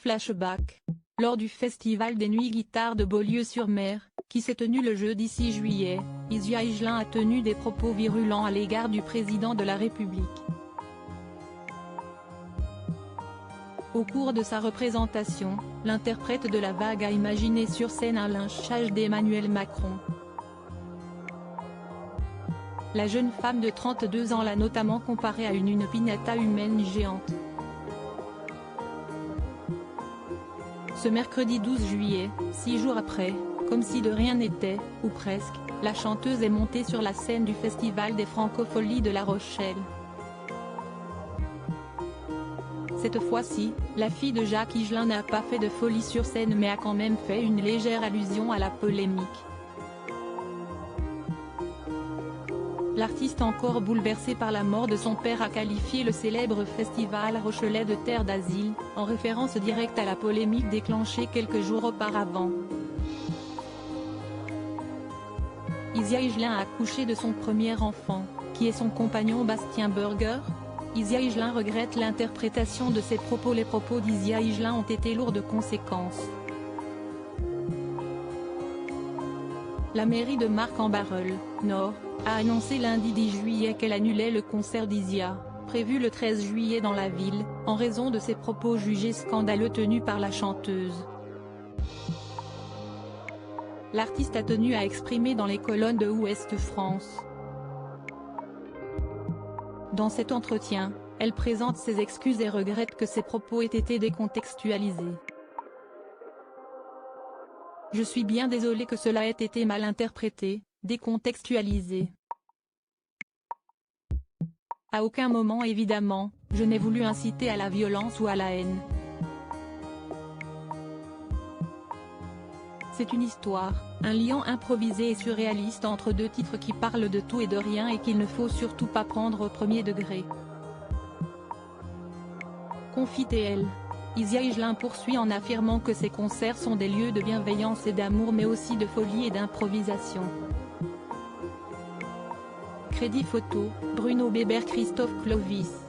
Flashback. Lors du festival des Nuits Guitare de Beaulieu-sur-Mer, qui s'est tenu le jeudi 6 juillet, Isia Higelin a tenu des propos virulents à l'égard du président de la République. Au cours de sa représentation, l'interprète de la vague a imaginé sur scène un lynchage d'Emmanuel Macron. La jeune femme de 32 ans l'a notamment comparée à une piñata humaine géante. Ce mercredi 12 juillet, 6 jours après, comme si de rien n'était, ou presque, la chanteuse est montée sur la scène du Festival des Francopholies de La Rochelle. Cette fois-ci, la fille de Jacques Higelin n'a pas fait de folie sur scène mais a quand même fait une légère allusion à la polémique. L'artiste encore bouleversée par la mort de son père a qualifié le célèbre festival rochelais de terre d'asile, en référence directe à la polémique déclenchée quelques jours auparavant. Isia Higelin a accouché de son premier enfant, qui est son compagnon Bastien Burger. Isia Higelin regrette l'interprétation de ses propos. Les propos d'Isia Higelin ont été lourds de conséquences. La mairie de Marcq-en-Barœul, Nord, a annoncé lundi 10 juillet qu'elle annulait le concert d'Isia, prévu le 13 juillet dans la ville, en raison de ses propos jugés scandaleux tenus par la chanteuse. L'artiste a tenu à exprimer dans les colonnes de Ouest France. Dans cet entretien, elle présente ses excuses et regrette que ses propos aient été décontextualisés. Je suis bien désolée que cela ait été mal interprété, décontextualisé. À aucun moment évidemment, je n'ai voulu inciter à la violence ou à la haine. C'est une histoire, un lien improvisé et surréaliste entre deux titres qui parlent de tout et de rien et qu'il ne faut surtout pas prendre au premier degré. Confie-t-elle. Isia Higelin poursuit en affirmant que ses concerts sont des lieux de bienveillance et d'amour mais aussi de folie et d'improvisation. Crédit photo, Bruno Bébert, Christophe Clovis.